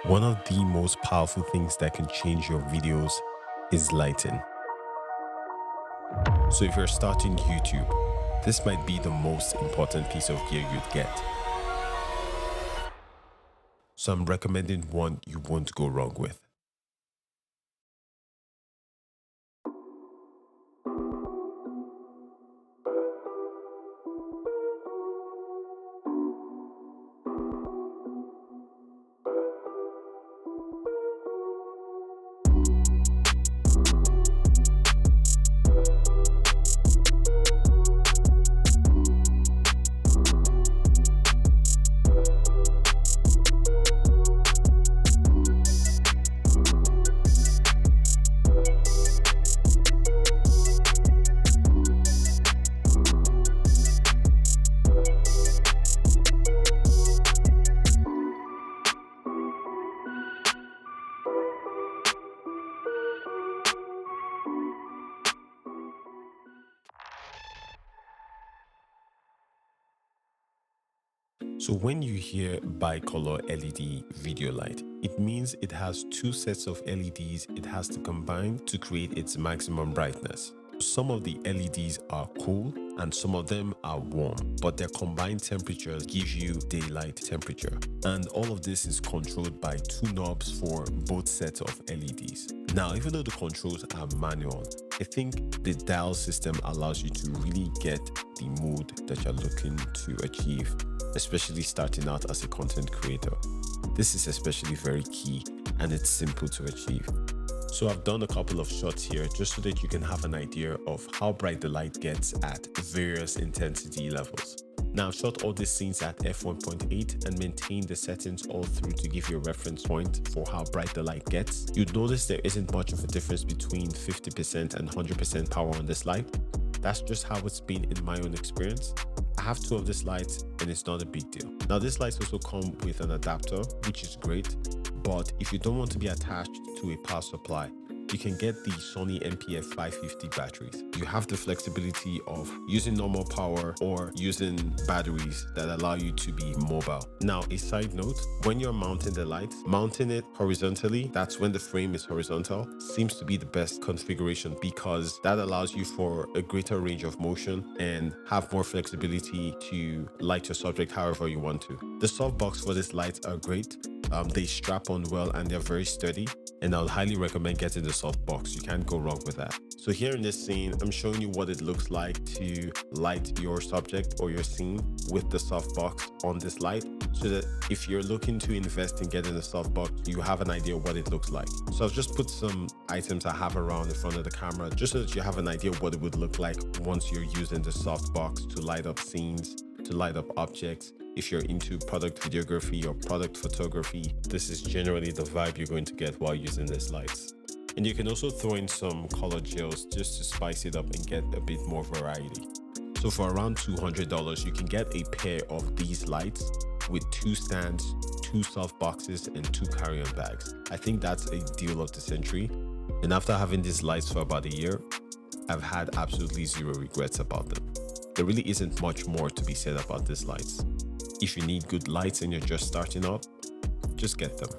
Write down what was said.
One of the most powerful things that can change your videos is lighting. So if you're starting YouTube, this might be the most important piece of gear you'd get. So I'm recommending one you won't go wrong with. So when you hear bicolor LED video light, it means it has two sets of LEDs it has to combine to create its maximum brightness. Some of the LEDs are cool and some of them are warm, but their combined temperature gives you daylight temperature. And all of this is controlled by two knobs for both sets of LEDs. Now, even though the controls are manual, I think the dial system allows you to really get the mood that you're looking to achieve, especially starting out as a content creator. This is especially very key and it's simple to achieve. So I've done a couple of shots here just so that you can have an idea of how bright the light gets at various intensity levels. Now I've shot all these scenes at f1.8 and maintained the settings all through to give you a reference point for how bright the light gets. You'd notice there isn't much of a difference between 50% and 100% power on this light. That's just how it's been in my own experience. I have two of these lights and it's not a big deal. Now these lights also come with an adapter, which is great. But if you don't want to be attached to a power supply, you can get the Sony MPF 550 batteries. You have the flexibility of using normal power or using batteries that allow you to be mobile. Now, a side note, when you're mounting the light, mounting it horizontally, that's when the frame is horizontal, seems to be the best configuration because that allows you for a greater range of motion and have more flexibility to light your subject however you want to. The softbox for these lights are great. They strap on well and they're very sturdy, and I would highly recommend getting the soft box. You can't go wrong with that. So here in this scene, I'm showing you what it looks like to light your subject or your scene with the soft box on this light, so that if you're looking to invest in getting a soft box, you have an idea what it looks like. So I've just put some items I have around in front of the camera just so that you have an idea what it would look like once you're using the soft box to light up scenes, to light up objects. If you're into product videography or product photography, this is generally the vibe you're going to get while using these lights. And you can also throw in some color gels just to spice it up and get a bit more variety. So for around $200, you can get a pair of these lights with two stands, two soft boxes, and two carry-on bags. I think that's a deal of the century. And after having these lights for about a year, I've had absolutely zero regrets about them. There really isn't much more to be said about these lights. If you need good lights and you're just starting out, just get them.